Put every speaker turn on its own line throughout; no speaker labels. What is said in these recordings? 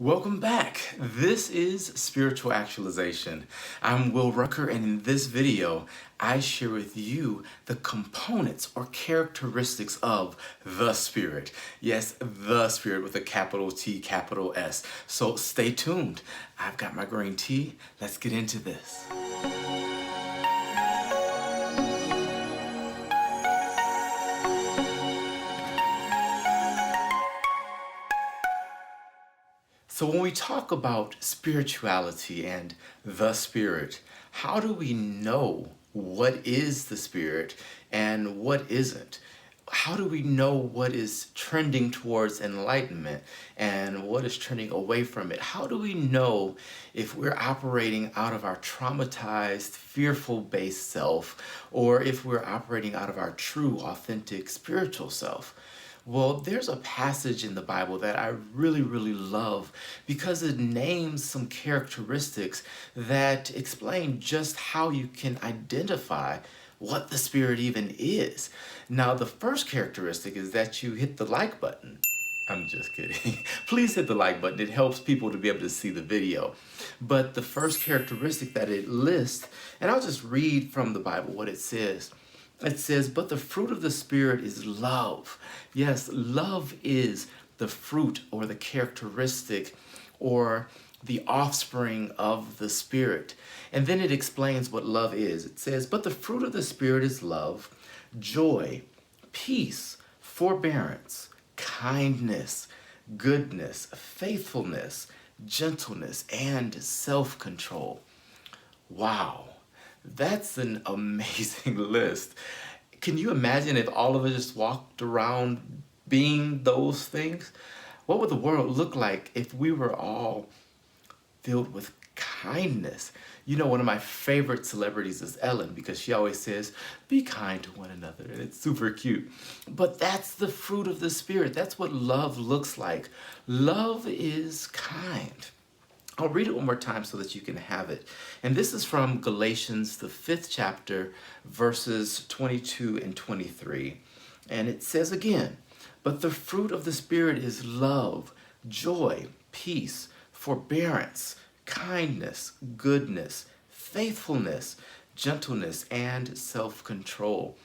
Welcome back. This is Spiritual Actualization. I'm Will Rucker, and in this video, I share with you the components or characteristics of the Spirit. Yes, the Spirit with a capital T, capital S. So stay tuned. I've got my green tea. Let's get into this. So when we talk about spirituality and the Spirit, how do we know what is the Spirit and what isn't? How do we know what is trending towards enlightenment and what is trending away from it? How do we know if we're operating out of our traumatized, fearful-based self or if we're operating out of our true, authentic, spiritual self? Well, there's a passage in the Bible that I really love because it names some characteristics that explain just how you can identify what the Spirit even is. Now, the first characteristic is that you hit the like button. I'm just kidding. Please hit the like button. It helps people to be able to see the video. But the first characteristic that it lists, and I'll just read from the Bible what it says. It says, but the fruit of the Spirit is love. Yes, love is the fruit or the characteristic or the offspring of the Spirit. And then it explains what love is. It says, but the fruit of the Spirit is love, joy, peace, forbearance, kindness, goodness, faithfulness, gentleness, and self-control. Wow. That's an amazing list. Can you imagine if all of us just walked around being those things? What would the world look like if we were all filled with kindness? You know, one of my favorite celebrities is Ellen because she always says, be kind to one another, and it's super cute. But that's the fruit of the Spirit. That's what love looks like. Love is kind. I'll read it one more time so that you can have it. And this is from Galatians, the 5th chapter, verses 22 and 23. And it says again, but the fruit of the Spirit is love, joy, peace, forbearance, kindness, goodness, faithfulness, gentleness, and self-control.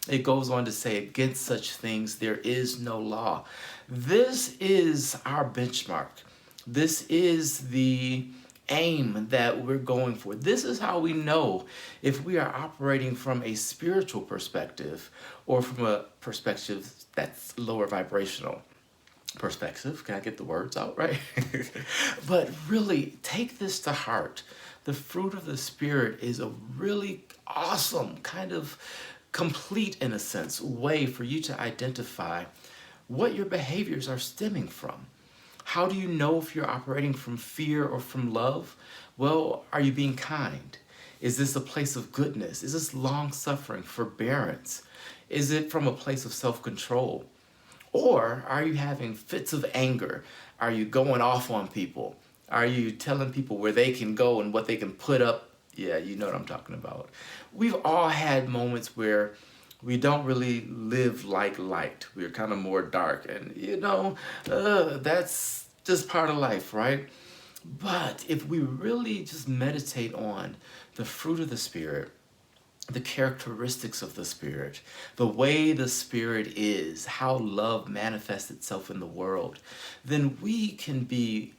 It goes on to say, against such things there is no law. This is our benchmark. This is the aim that we're going for. This is how we know if we are operating from a spiritual perspective or from a perspective that's lower vibrational perspective. Can I get the words out right? But really, take this to heart. The fruit of the Spirit is a really awesome, kind of complete, in a sense, way for you to identify what your behaviors are stemming from. How do you know if you're operating from fear or from love? Well, are you being kind? Is this a place of goodness? Is this long-suffering, forbearance? Is it from a place of self-control? Or are you having fits of anger? Are you going off on people? Are you telling people where they can go and what they can put up? Yeah, you know what I'm talking about. We've all had moments where we don't really live like light. We're kind of more dark, and that's just part of life, right? But if we really just meditate on the fruit of the Spirit, the characteristics of the Spirit, the way the Spirit is, how love manifests itself in the world, then we can be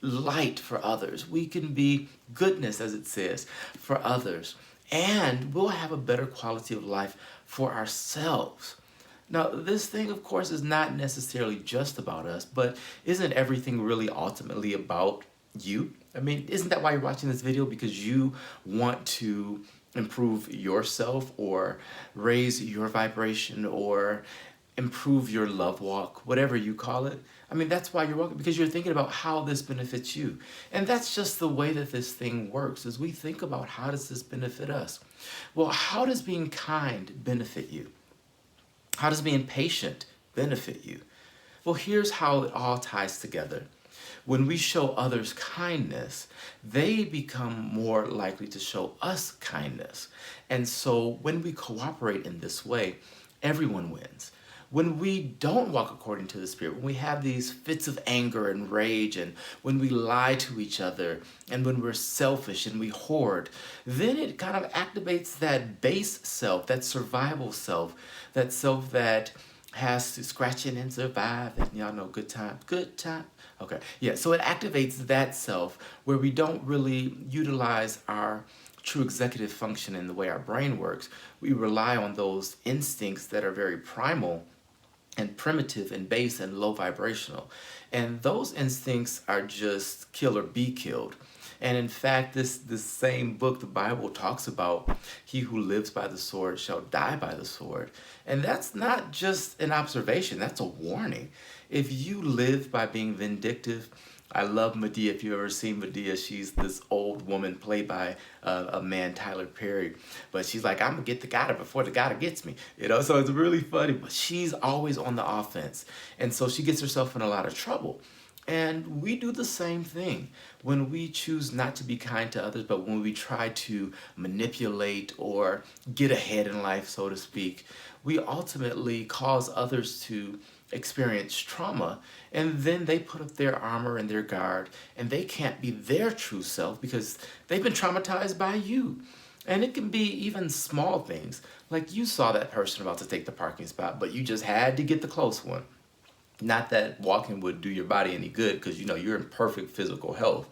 light for others. We can be goodness, as it says, for others. And we'll have a better quality of life for ourselves. Now, this thing, of course, is not necessarily just about us, but isn't everything really ultimately about you? I mean, isn't that why you're watching this video? Because you want to improve yourself or raise your vibration or improve your love walk, whatever you call it. I mean, that's why you're walking, because you're thinking about how this benefits you. And that's just the way that this thing works, is we think about how does this benefit us? Well, how does being kind benefit you? How does being patient benefit you? Well, here's how it all ties together. When we show others kindness, they become more likely to show us kindness. And so when we cooperate in this way, everyone wins. When we don't walk according to the Spirit, when we have these fits of anger and rage, and when we lie to each other, and when we're selfish and we hoard, then it kind of activates that base self, that survival self, that self that has to scratch in and survive. And y'all know good time, good time. Okay, yeah, so it activates that self where we don't really utilize our true executive function in the way our brain works. We rely on those instincts that are very primal and primitive and base and low vibrational. And those instincts are just kill or be killed. And in fact, this same book, the Bible, talks about he who lives by the sword shall die by the sword. And that's not just an observation, that's a warning. If you live by being vindictive, I love Medea. If you've ever seen Medea, she's this old woman played by a man, Tyler Perry. But she's like, I'm going to get the guy before the guy gets me. You know, so it's really funny. But she's always on the offense. And so she gets herself in a lot of trouble. And we do the same thing when we choose not to be kind to others, but when we try to manipulate or get ahead in life, so to speak, we ultimately cause others to experience trauma, and then they put up their armor and their guard, and they can't be their true self because they've been traumatized by you. And it can be even small things, like you saw that person about to take the parking spot, but you just had to get the close one. Not that walking would do your body any good, because you know you're in perfect physical health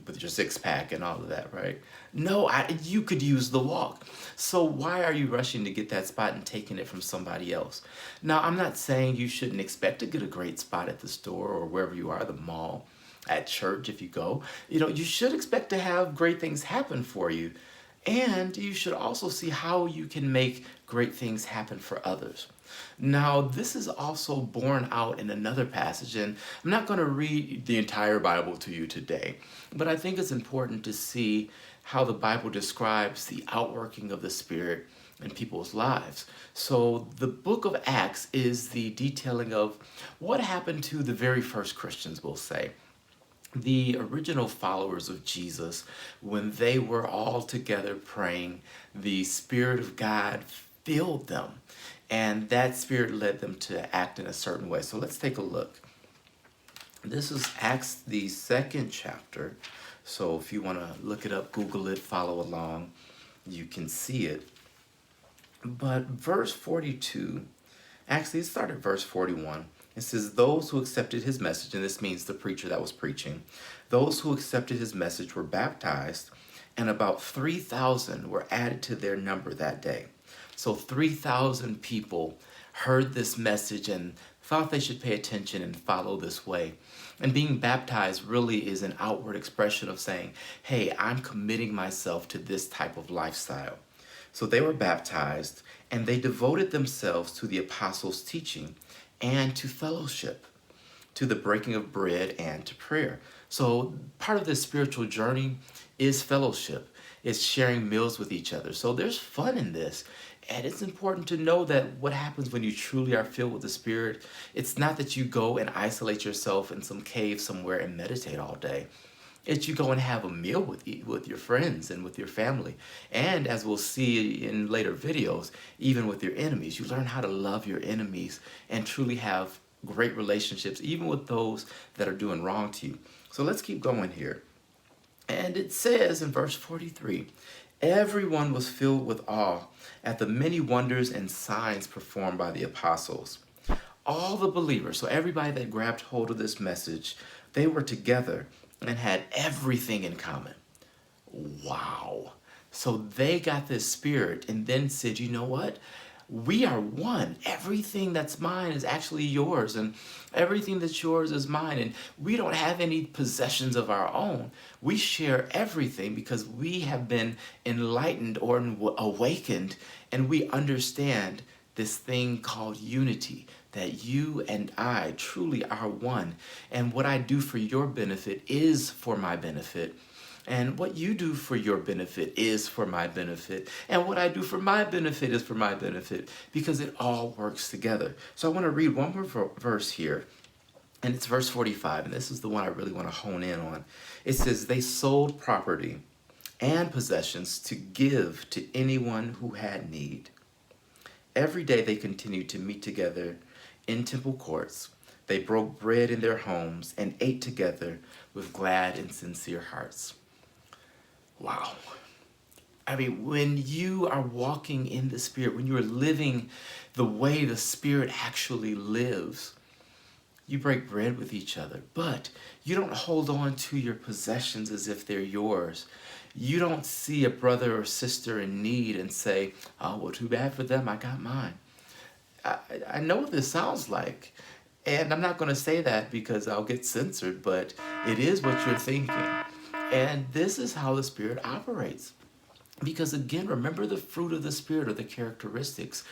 with your six pack and all of that, right? No, you could use the walk. So why are you rushing to get that spot and taking it from somebody else? Now, I'm not saying you shouldn't expect to get a great spot at the store or wherever you are, the mall, at church if you go. You know, you should expect to have great things happen for you. And you should also see how you can make great things happen for others. Now, this is also borne out in another passage, and I'm not going to read the entire Bible to you today, but I think it's important to see how the Bible describes the outworking of the Spirit in people's lives. So the book of Acts is the detailing of what happened to the very first Christians, we'll say. The original followers of Jesus, when they were all together praying, the Spirit of God filled them, and that Spirit led them to act in a certain way. So let's take a look. This is Acts, the 2nd chapter. So if you want to look it up, Google it, follow along, you can see it. But verse 42, actually, it started at verse 41. It says, those who accepted his message, and this means the preacher that was preaching, those who accepted his message were baptized, and about 3,000 were added to their number that day. So 3,000 people heard this message and thought they should pay attention and follow this way. And being baptized really is an outward expression of saying, hey, I'm committing myself to this type of lifestyle. So they were baptized, and they devoted themselves to the apostles' teaching and to fellowship, to the breaking of bread and to prayer. So part of this spiritual journey is fellowship. It's sharing meals with each other. So there's fun in this. And it's important to know that what happens when you truly are filled with the Spirit, it's not that you go and isolate yourself in some cave somewhere and meditate all day. It's you go and have a meal with your friends and with your family. And as we'll see in later videos, even with your enemies, you learn how to love your enemies and truly have great relationships, even with those that are doing wrong to you. So let's keep going here. And it says in verse 43, everyone was filled with awe at the many wonders and signs performed by the apostles. All the believers, so everybody that grabbed hold of this message, they were together and had everything in common. Wow. So they got this Spirit and then said, you know what? We are one. Everything that's mine is actually yours, and everything that's yours is mine. And we don't have any possessions of our own. We share everything because we have been enlightened or awakened, and we understand this thing called unity, that you and I truly are one. And what I do for your benefit is for my benefit. And what you do for your benefit is for my benefit. And what I do for my benefit is for my benefit, because it all works together. So I want to read one more verse here. And it's verse 45. And this is the one I really want to hone in on. It says, they sold property and possessions to give to anyone who had need. Every day they continued to meet together in temple courts. They broke bread in their homes and ate together with glad and sincere hearts. Wow. I mean, when you are walking in the Spirit, when you are living the way the Spirit actually lives, you break bread with each other, but you don't hold on to your possessions as if they're yours. You don't see a brother or sister in need and say, oh, well, too bad for them, I got mine. I, I know what this sounds like, and I'm not going to say that because I'll get censored, but it is what you're thinking. And this is how the Spirit operates. Because again, remember the fruit of the Spirit or the characteristics: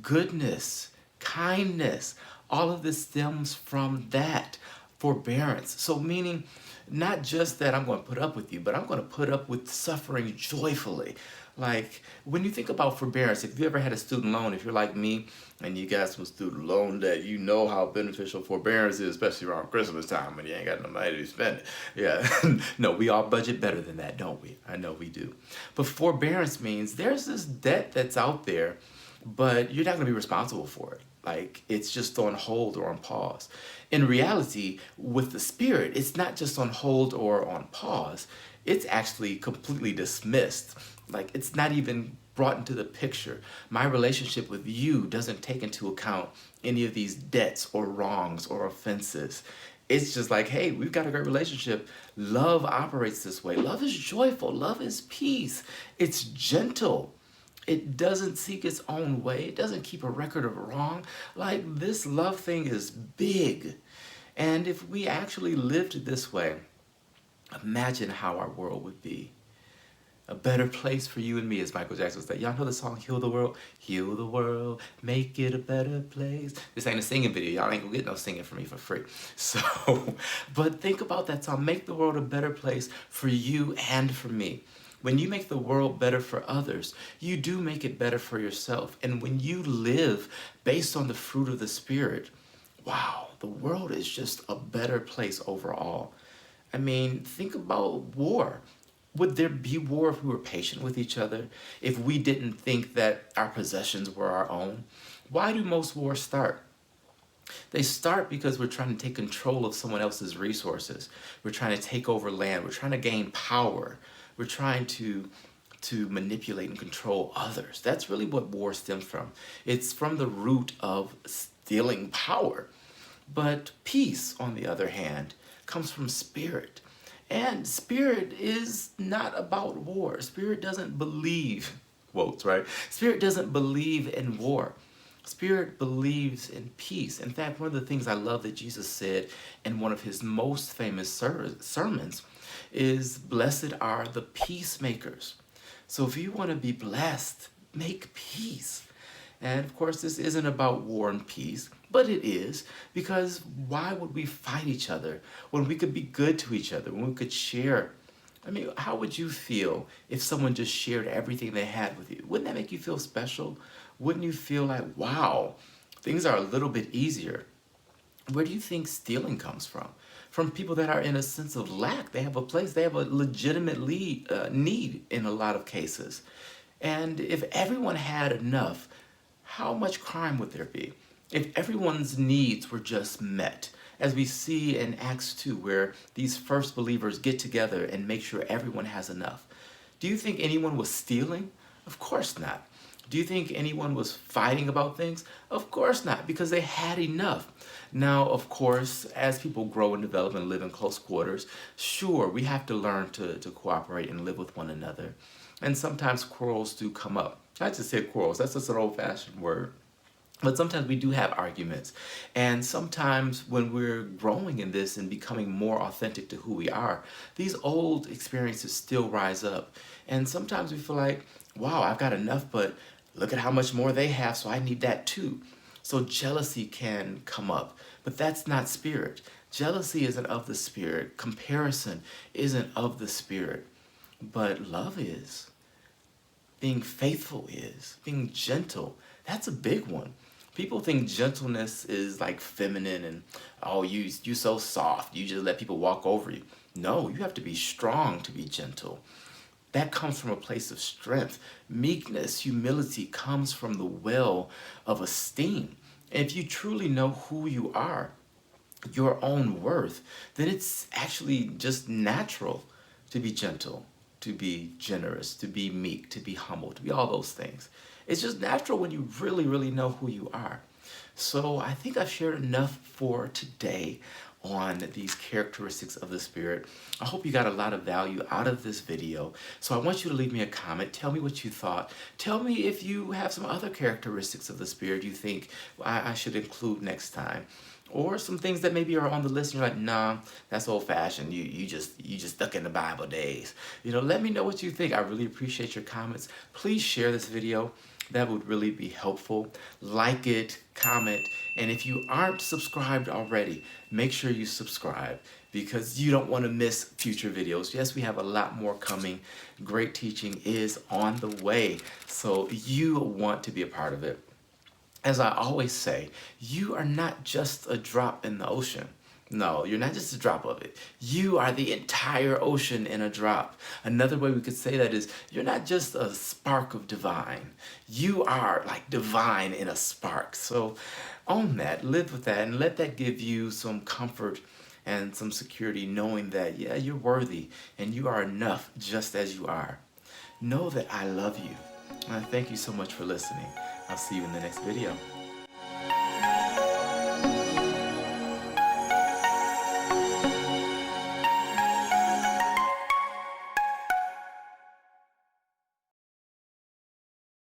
goodness, kindness, all of this stems from that. Forbearance. So meaning not just that I'm going to put up with you, but I'm going to put up with suffering joyfully. Like when you think about forbearance, if you ever had a student loan, if you're like me and you got some student loan debt, you know how beneficial forbearance is, especially around Christmas time when you ain't got no money to spend it. Yeah, no, we all budget better than that, don't we? I know we do. But forbearance means there's this debt that's out there, but you're not going to be responsible for it. Like it's just on hold or on pause. In reality, with the Spirit, it's not just on hold or on pause. It's actually completely dismissed. Like it's not even brought into the picture. My relationship with you doesn't take into account any of these debts or wrongs or offenses. It's just like, hey, we've got a great relationship. Love operates this way. Love is joyful. Love is peace. It's gentle. It doesn't seek its own way. It doesn't keep a record of wrong. Like this love thing is big. And if we actually lived this way, imagine how our world would be. A better place for you and me, as Michael Jackson said. Y'all know the song Heal the World? Heal the world, make it a better place. This ain't a singing video. Y'all ain't gonna get no singing from me for free. So, but think about that song. Make the world a better place for you and for me. When you make the world better for others, you do make it better for yourself. And when you live based on the fruit of the Spirit, wow, the world is just a better place overall. I mean, think about war. Would there be war if we were patient with each other? If we didn't think that our possessions were our own? Why do most wars start? They start because we're trying to take control of someone else's resources. We're trying to take over land. We're trying to gain power. We're trying to manipulate and control others. That's really what war stems from. It's from the root of stealing power. But peace, on the other hand, comes from Spirit. And Spirit is not about war. Spirit doesn't believe, quotes, right? Spirit doesn't believe in war. Spirit believes in peace. In fact, one of the things I love that Jesus said in one of his most famous sermons is, blessed are the peacemakers. So if you want to be blessed, make peace. And of course, this isn't about war and peace, but it is, because why would we fight each other when we could be good to each other, when we could share? I mean, how would you feel if someone just shared everything they had with you? Wouldn't that make you feel special? Wouldn't you feel like, wow, things are a little bit easier? Where do you think stealing comes from? From people that are in a sense of lack. They have a place, they have a legitimate need in a lot of cases. And if everyone had enough, how much crime would there be? If everyone's needs were just met, as we see in Acts 2, where these first believers get together and make sure everyone has enough. Do you think anyone was stealing? Of course not. Do you think anyone was fighting about things? Of course not, because they had enough. Now, of course, as people grow and develop and live in close quarters, sure, we have to learn to cooperate and live with one another. And sometimes quarrels do come up. I just said quarrels, that's just an old-fashioned word. But sometimes we do have arguments. And sometimes when we're growing in this and becoming more authentic to who we are, these old experiences still rise up. And sometimes we feel like, wow, I've got enough, but look at how much more they have, so I need that too. So jealousy can come up, but that's not Spirit. Jealousy isn't of the Spirit. Comparison isn't of the Spirit. But love is. Being faithful is. Being gentle, that's a big one. People think gentleness is like feminine and, oh, you so soft. You just let people walk over you. No, you have to be strong to be gentle. That comes from a place of strength. Meekness, humility comes from the well of esteem. If you truly know who you are, your own worth, then it's actually just natural to be gentle, to be generous, to be meek, to be humble, to be all those things. It's just natural when you really, really know who you are. So I think I've shared enough for today on these characteristics of the Spirit. I hope you got a lot of value out of this video. So I want you to leave me a comment. Tell me what you thought. Tell me if you have some other characteristics of the Spirit you think I should include next time. Or some things that maybe are on the list and you're like, nah, that's old fashioned. You just stuck in the Bible days. Let me know what you think. I really appreciate your comments. Please share this video. That would really be helpful. Like it, comment, and if you aren't subscribed already, make sure you subscribe because you don't want to miss future videos. Yes, we have a lot more coming. Great teaching is on the way, so you want to be a part of it. As I always say, you are not just a drop in the ocean. No, you're not just a drop of it. You are the entire ocean in a drop. Another way we could say that is you're not just a spark of divine. You are like divine in a spark. So own that, live with that, and let that give you some comfort and some security knowing that, yeah, you're worthy and you are enough just as you are. Know that I love you. And I thank you so much for listening. I'll see you in the next video.